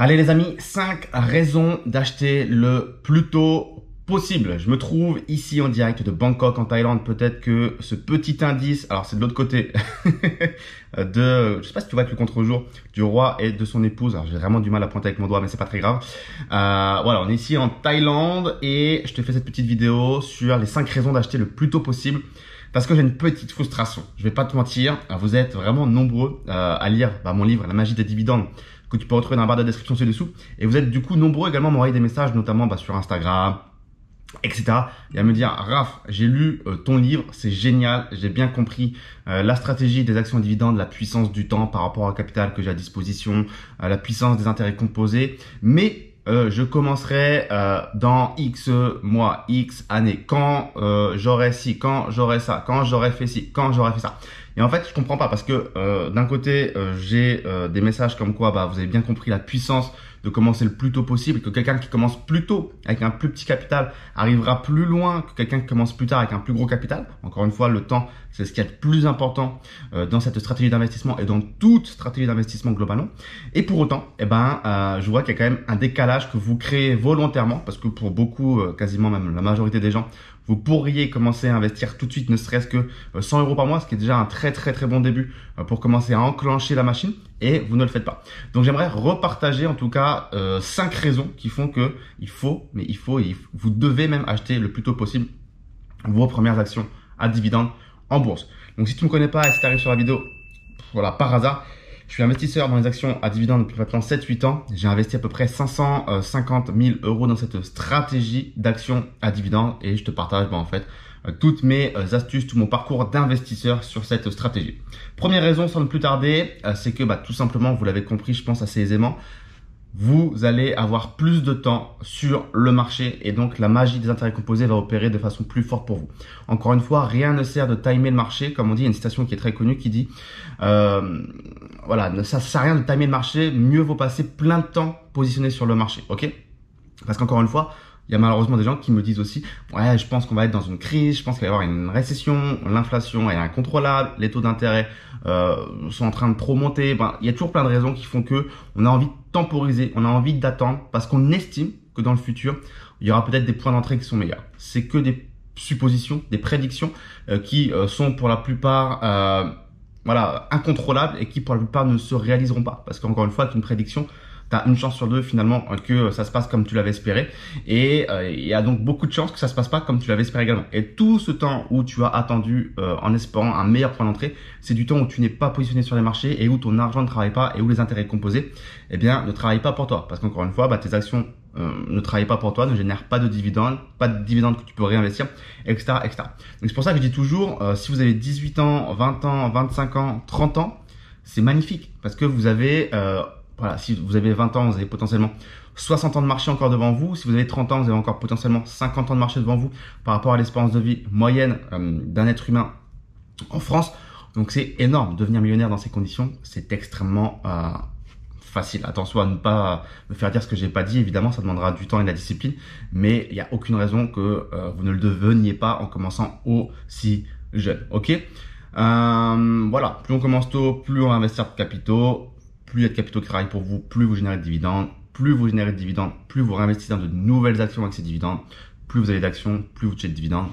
Allez les amis, 5 raisons d'acheter le plus tôt possible. Je me trouve ici en direct de Bangkok en Thaïlande. Peut-être que ce petit indice, alors c'est de l'autre côté je sais pas si tu vois avec le contre-jour du roi et de son épouse. Alors j'ai vraiment du mal à pointer avec mon doigt mais c'est pas très grave. Voilà, on est ici en Thaïlande et je te fais cette petite vidéo sur les 5 raisons d'acheter le plus tôt possible. Parce que j'ai une petite frustration. Je vais pas te mentir, vous êtes vraiment nombreux à lire mon livre, La magie des dividendes, que tu peux retrouver dans la barre de description ci-dessous. Et vous êtes du coup nombreux également à m'envoyer des messages, notamment sur Instagram, etc. Et à me dire, Raph, j'ai lu ton livre, c'est génial, j'ai bien compris la stratégie des actions et dividendes, la puissance du temps par rapport au capital que j'ai à disposition, la puissance des intérêts composés, mais je commencerai dans X mois, X années, quand j'aurai ci, quand j'aurai ça, quand j'aurai fait ci, quand j'aurai fait ça. Et en fait, je comprends pas parce que d'un côté, j'ai des messages comme quoi vous avez bien compris la puissance de commencer le plus tôt possible, que quelqu'un qui commence plus tôt avec un plus petit capital arrivera plus loin que quelqu'un qui commence plus tard avec un plus gros capital. Encore une fois, le temps, c'est ce qui est le plus important dans cette stratégie d'investissement et dans toute stratégie d'investissement globalement. Et pour autant, je vois qu'il y a quand même un décalage que vous créez volontairement parce que pour beaucoup, quasiment même la majorité des gens, vous pourriez commencer à investir tout de suite, ne serait-ce que 100 € par mois, ce qui est déjà un très bon début pour commencer à enclencher la machine, et vous ne le faites pas. Donc j'aimerais repartager en tout cas 5 raisons qui font que vous devez même acheter le plus tôt possible vos premières actions à dividendes en bourse. Donc si tu ne me connais pas et si tu arrives sur la vidéo, voilà, par hasard, je suis investisseur dans les actions à dividendes depuis maintenant 7-8 ans. J'ai investi à peu près 550 000 € dans cette stratégie d'actions à dividendes et je te partage en fait toutes mes astuces, tout mon parcours d'investisseur sur cette stratégie. Première raison, sans ne plus tarder, c'est que tout simplement, vous l'avez compris, je pense assez aisément, vous allez avoir plus de temps sur le marché et donc la magie des intérêts composés va opérer de façon plus forte pour vous. Encore une fois, rien ne sert de timer le marché. Comme on dit, il y a une citation qui est très connue qui dit voilà, ça sert à rien de timer le marché, mieux vaut passer plein de temps positionné sur le marché, ok? Parce qu'encore une fois, il y a malheureusement des gens qui me disent aussi « Ouais, je pense qu'on va être dans une crise, je pense qu'il va y avoir une récession, l'inflation est incontrôlable, les taux d'intérêt sont en train de trop monter. » Il y a toujours plein de raisons qui font que on a envie de temporiser, on a envie d'attendre parce qu'on estime que dans le futur, il y aura peut-être des points d'entrée qui sont meilleurs. C'est que des suppositions, des prédictions qui sont pour la plupart incontrôlables et qui pour la plupart ne se réaliseront pas. Parce qu'encore une fois, avec une prédiction, tu as une chance sur deux finalement que ça se passe comme tu l'avais espéré et il y a donc beaucoup de chances que ça se passe pas comme tu l'avais espéré également. Et tout ce temps où tu as attendu en espérant un meilleur point d'entrée, c'est du temps où tu n'es pas positionné sur les marchés et où ton argent ne travaille pas et où les intérêts composés ne travaillent pas pour toi. Parce qu'encore une fois, tes actions ne travaillent pas pour toi, ne génèrent pas de dividendes que tu peux réinvestir, etc. Donc c'est pour ça que je dis toujours, si vous avez 18 ans, 20 ans, 25 ans, 30 ans, c'est magnifique parce que vous avez si vous avez 20 ans, vous avez potentiellement 60 ans de marché encore devant vous. Si vous avez 30 ans, vous avez encore potentiellement 50 ans de marché devant vous par rapport à l'espérance de vie moyenne d'un être humain en France. Donc c'est énorme. Devenir millionnaire dans ces conditions, c'est extrêmement facile. Attention à ne pas me faire dire ce que j'ai pas dit. Évidemment, ça demandera du temps et de la discipline. Mais il n'y a aucune raison que vous ne le deveniez pas en commençant aussi jeune. Ok, voilà. Plus on commence tôt, plus on va investir de capitaux. Plus il y a de capitaux qui travaillent pour vous, plus vous générez de dividendes. Plus vous générez de dividendes, plus vous réinvestissez dans de nouvelles actions avec ces dividendes. Plus vous avez d'actions, plus vous touchez de dividendes.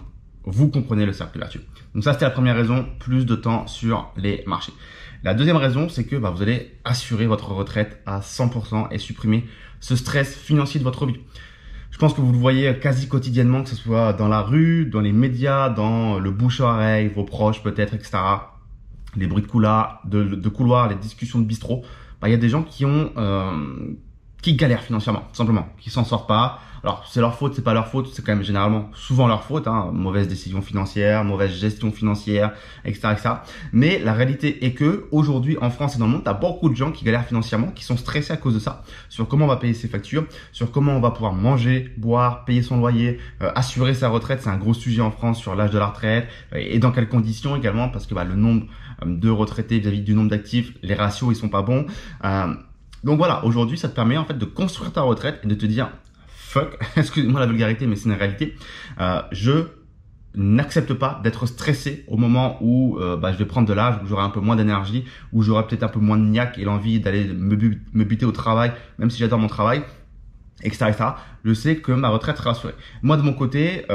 Vous comprenez le cercle vertueux. Donc ça, c'était la première raison, plus de temps sur les marchés. La deuxième raison, c'est que vous allez assurer votre retraite à 100% et supprimer ce stress financier de votre vie. Je pense que vous le voyez quasi quotidiennement, que ce soit dans la rue, dans les médias, dans le bouche-à-oreille, vos proches peut-être, etc. Les bruits de couloir, les discussions de bistrot. Il y a des gens qui galèrent financièrement, tout simplement, qui s'en sortent pas. Alors, c'est leur faute, c'est pas leur faute, c'est quand même généralement souvent leur faute, mauvaise décision financière, mauvaise gestion financière, etc., etc. Mais la réalité est que aujourd'hui, en France et dans le monde, tu as beaucoup de gens qui galèrent financièrement, qui sont stressés à cause de ça, sur comment on va payer ses factures, sur comment on va pouvoir manger, boire, payer son loyer, assurer sa retraite. C'est un gros sujet en France sur l'âge de la retraite et dans quelles conditions également, parce que le nombre de retraités vis-à-vis du nombre d'actifs, les ratios ils sont pas bons. Donc voilà, aujourd'hui ça te permet en fait de construire ta retraite et de te dire fuck, excusez-moi la vulgarité mais c'est une réalité, je n'accepte pas d'être stressé au moment où je vais prendre de l'âge, où j'aurai un peu moins d'énergie, où j'aurai peut-être un peu moins de niaque et l'envie d'aller me buter au travail, même si j'adore mon travail, etc., etc. Je sais que ma retraite sera assurée. Moi, de mon côté,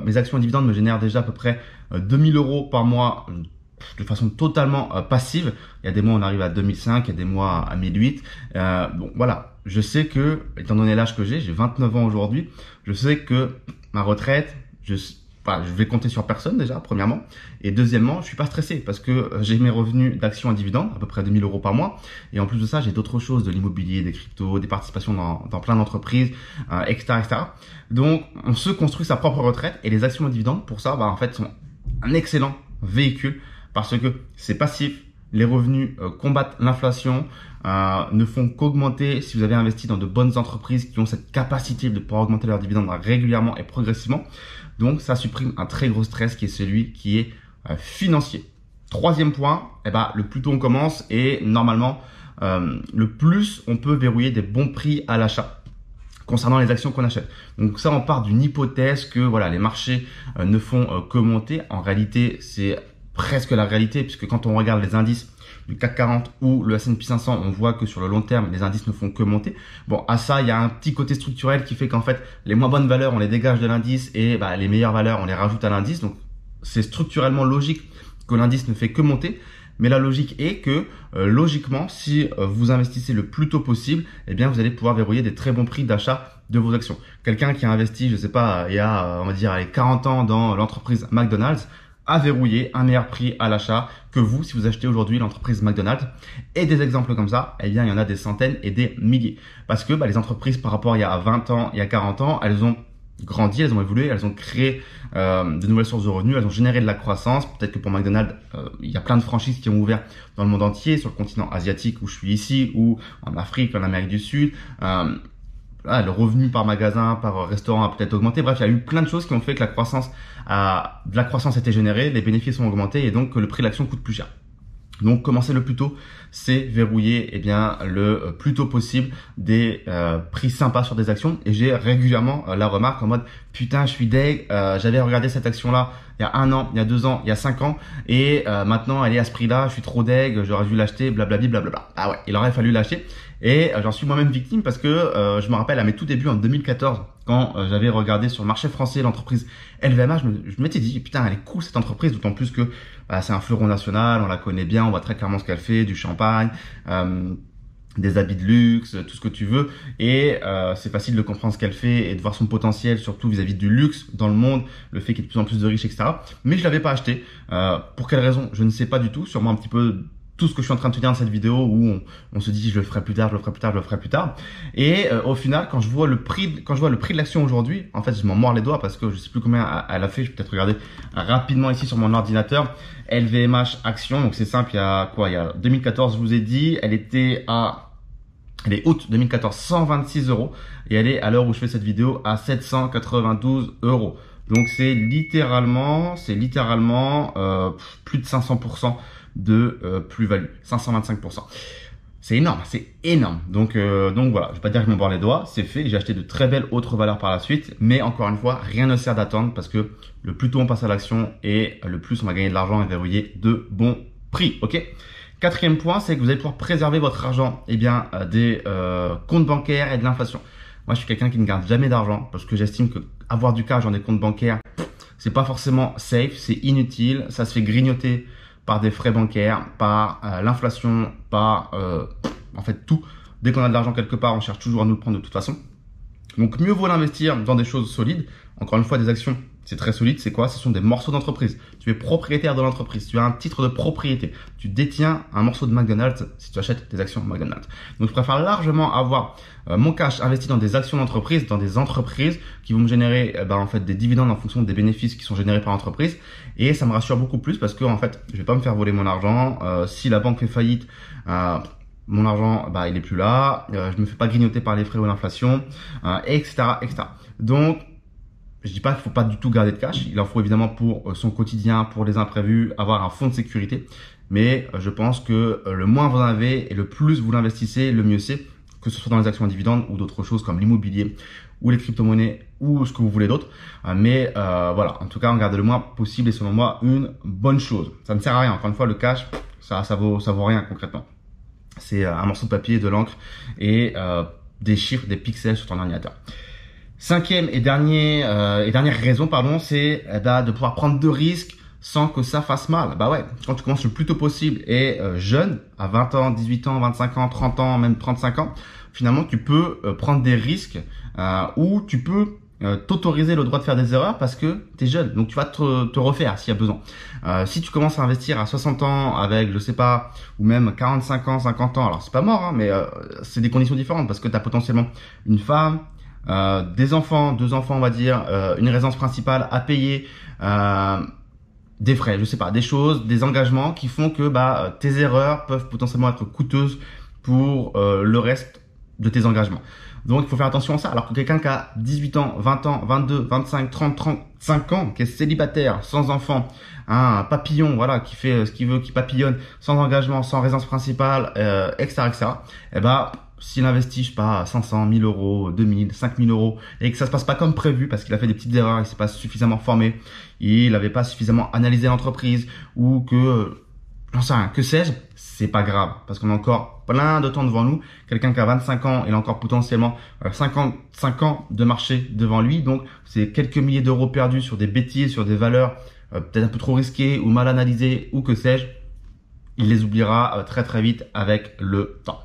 mes actions et dividendes me génèrent déjà à peu près 2000 € par mois de façon totalement passive. Il y a des mois où on arrive à 2005, il y a des mois à 1008. Bon, voilà. Je sais que, étant donné l'âge que j'ai 29 ans aujourd'hui, je sais que ma retraite, je vais compter sur personne déjà, premièrement. Et deuxièmement, je suis pas stressé parce que j'ai mes revenus d'actions et dividendes, à peu près 2000 € par mois. Et en plus de ça, j'ai d'autres choses, de l'immobilier, des cryptos, des participations dans plein d'entreprises, etc., etc. Donc, on se construit sa propre retraite et les actions et dividendes, pour ça, en fait, sont un excellent véhicule parce que c'est passif. Les revenus combattent l'inflation, ne font qu'augmenter si vous avez investi dans de bonnes entreprises qui ont cette capacité de pouvoir augmenter leurs dividendes régulièrement et progressivement. Donc, ça supprime un très gros stress qui est celui qui est financier. Troisième point, le plus tôt on commence et normalement, le plus on peut verrouiller des bons prix à l'achat concernant les actions qu'on achète. Donc ça, on part d'une hypothèse que voilà, les marchés ne font que monter. En réalité, c'est presque la réalité puisque quand on regarde les indices du CAC 40 ou le S&P 500, on voit que sur le long terme, les indices ne font que monter. Bon, à ça, il y a un petit côté structurel qui fait qu'en fait, les moins bonnes valeurs, on les dégage de l'indice et les meilleures valeurs, on les rajoute à l'indice. Donc, c'est structurellement logique que l'indice ne fait que monter. Mais la logique est que, logiquement, si vous investissez le plus tôt possible, vous allez pouvoir verrouiller des très bons prix d'achat de vos actions. Quelqu'un qui a investi, je sais pas, il y a, on va dire, 40 ans dans l'entreprise McDonald's, à verrouiller un meilleur prix à l'achat que vous si vous achetez aujourd'hui l'entreprise McDonald's. Et des exemples comme ça, il y en a des centaines et des milliers. Parce que les entreprises par rapport à il y a 20 ans, il y a 40 ans, elles ont grandi, elles ont évolué, elles ont créé de nouvelles sources de revenus, elles ont généré de la croissance. Peut-être que pour McDonald's, il y a plein de franchises qui ont ouvert dans le monde entier, sur le continent asiatique où je suis ici, ou en Afrique, en Amérique du Sud. Le revenu par magasin, par restaurant a peut-être augmenté. Bref, il y a eu plein de choses qui ont fait que de la croissance a été générée, les bénéfices ont augmenté et donc que le prix de l'action coûte plus cher. Donc, commencer le plus tôt, c'est verrouiller le plus tôt possible des prix sympas sur des actions. Et j'ai régulièrement la remarque en mode « Putain, je suis deg, j'avais regardé cette action-là il y a 1 an, il y a 2 ans, il y a 5 ans et maintenant elle est à ce prix-là, je suis trop deg, j'aurais dû l'acheter, blablabla, blablabla. » Ah ouais, il aurait fallu l'acheter. Et j'en suis moi-même victime parce que je me rappelle à mes tout débuts en 2014, quand j'avais regardé sur le marché français l'entreprise LVMH, je m'étais dit putain, elle est cool cette entreprise, d'autant plus que c'est un fleuron national, on la connaît bien, on voit très clairement ce qu'elle fait, du champagne, des habits de luxe, tout ce que tu veux, et c'est facile de comprendre ce qu'elle fait et de voir son potentiel, surtout vis-à-vis du luxe dans le monde, le fait qu'il y ait de plus en plus de riches, etc. Mais je l'avais pas acheté. Pour quelle raison? Je ne sais pas du tout, sûrement un petit peu tout ce que je suis en train de te dire dans cette vidéo où on se dit je le ferai plus tard, je le ferai plus tard, je le ferai plus tard. Et au final, quand je vois le prix de l'action aujourd'hui, en fait, je m'en mords les doigts parce que je sais plus combien elle a fait. Je vais peut-être regarder rapidement ici sur mon ordinateur. LVMH action, donc c'est simple. Il y a 2014, je vous ai dit, elle est août 2014, 126 € et elle est à l'heure où je fais cette vidéo à 792 €. Donc c'est littéralement plus de 500% de plus-value, 525%. C'est énorme, c'est énorme. Donc voilà, je vais pas dire que je m'en bord les doigts, c'est fait. J'ai acheté de très belles autres valeurs par la suite, mais encore une fois, rien ne sert d'attendre parce que le plus tôt on passe à l'action et le plus on va gagner de l'argent et verrouiller de bons prix. Ok. Quatrième point, c'est que vous allez pouvoir préserver votre argent des comptes bancaires et de l'inflation. Moi, je suis quelqu'un qui ne garde jamais d'argent parce que j'estime que avoir du cash dans des comptes bancaires, c'est pas forcément safe, c'est inutile, ça se fait grignoter par des frais bancaires, par l'inflation, par en fait tout. Dès qu'on a de l'argent quelque part, on cherche toujours à nous le prendre de toute façon. Donc mieux vaut l'investir dans des choses solides. Encore une fois, des actions, c'est très solide. C'est quoi? Ce sont des morceaux d'entreprise. Tu es propriétaire de l'entreprise. Tu as un titre de propriété. Tu détiens un morceau de McDonald's si tu achètes des actions McDonald's. Donc je préfère largement avoir mon cash investi dans des actions d'entreprise, dans des entreprises qui vont me générer en fait des dividendes en fonction des bénéfices qui sont générés par l'entreprise. Et ça me rassure beaucoup plus parce que en fait, je vais pas me faire voler mon argent. Si la banque fait faillite, mon argent, il est plus là. Je me fais pas grignoter par les frais ou l'inflation, etc., etc. Donc je dis pas qu'il faut pas du tout garder de cash. Il en faut évidemment pour son quotidien, pour les imprévus, avoir un fonds de sécurité. Mais je pense que le moins vous en avez et le plus vous l'investissez, le mieux c'est. que ce soit dans les actions à dividendes ou d'autres choses comme l'immobilier ou les crypto-monnaies ou ce que vous voulez d'autre. Mais voilà, en tout cas, en garder le moins possible est selon moi une bonne chose. Ça ne sert à rien. Encore une fois, le cash, ça vaut rien concrètement. C'est un morceau de papier, de l'encre et des chiffres, des pixels sur ton ordinateur. Cinquième et dernière raison, pardon, c'est de pouvoir prendre de risques sans que ça fasse mal. Bah ouais, quand tu commences le plus tôt possible et jeune, à 20 ans, 18 ans, 25 ans, 30 ans, même 35 ans, finalement, tu peux prendre des risques ou tu peux t'autoriser le droit de faire des erreurs parce que tu es jeune. Donc, tu vas te refaire s'il y a besoin. Si tu commences à investir à 60 ans avec, je sais pas, ou même 45 ans, 50 ans, alors c'est pas mort, hein, mais c'est des conditions différentes parce que tu as potentiellement une femme, des enfants, 2 enfants, on va dire, une résidence principale à payer, des frais, je sais pas, des choses, des engagements qui font que tes erreurs peuvent potentiellement être coûteuses pour le reste de tes engagements. Donc, il faut faire attention à ça. Alors que quelqu'un qui a 18 ans, 20 ans, 22, 25, 30, 35 ans, qui est célibataire, sans enfant, un papillon, voilà, qui fait ce qu'il veut, qui papillonne, sans engagement, sans résidence principale, etc., etc., s'il investit, je sais pas, 500, 1000 euros, 2000, 5000 euros, et que ça se passe pas comme prévu parce qu'il a fait des petites erreurs, il s'est pas suffisamment formé, il n'avait pas suffisamment analysé l'entreprise, ou que, j'en sais rien, que sais-je, c'est pas grave, parce qu'on a encore plein de temps devant nous. Quelqu'un qui a 25 ans, il a encore potentiellement 55 ans de marché devant lui, donc c'est quelques milliers d'euros perdus sur des bêtises, sur des valeurs peut-être un peu trop risquées ou mal analysées, ou que sais-je, il les oubliera très très vite avec le temps.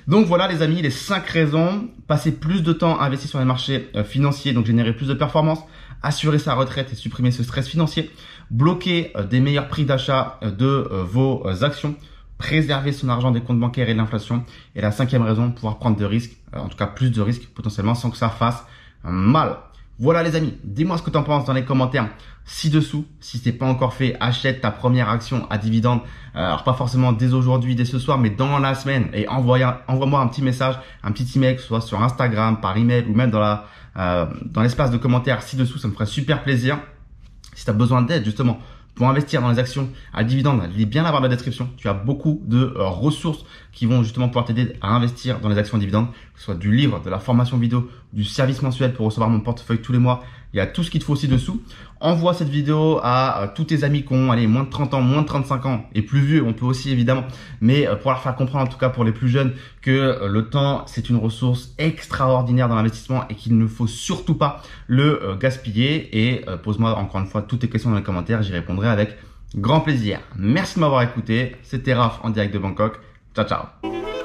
Donc voilà les amis, les 5 raisons: passer plus de temps à investir sur les marchés financiers, donc générer plus de performances, assurer sa retraite et supprimer ce stress financier, bloquer des meilleurs prix d'achat de vos actions, préserver son argent des comptes bancaires et de l'inflation. Et la 5e raison, pouvoir prendre de risques, en tout cas plus de risques potentiellement sans que ça fasse mal. Voilà les amis, dis-moi ce que tu en penses dans les commentaires ci-dessous. Si ce n'est pas encore fait, achète ta première action à dividende. Alors pas forcément dès aujourd'hui, dès ce soir, mais dans la semaine. Et envoie-moi un petit message, un petit email, soit sur Instagram, par email ou même dans l'espace de commentaires ci-dessous. Ça me ferait super plaisir. Si tu as besoin d'aide justement pour investir dans les actions à dividendes, lis bien la barre de la description. Tu as beaucoup de ressources qui vont justement pouvoir t'aider à investir dans les actions à dividendes, que ce soit du livre, de la formation vidéo, du service mensuel pour recevoir mon portefeuille tous les mois. Il y a tout ce qu'il te faut ci-dessous. Envoie cette vidéo à tous tes amis qui ont moins de 30 ans, moins de 35 ans et plus vieux, on peut aussi évidemment, mais pour leur faire comprendre, en tout cas pour les plus jeunes, que le temps c'est une ressource extraordinaire dans l'investissement et qu'il ne faut surtout pas le gaspiller. Et pose-moi encore une fois toutes tes questions dans les commentaires, j'y répondrai avec grand plaisir. Merci de m'avoir écouté, c'était Raph en direct de Bangkok. Ciao ciao.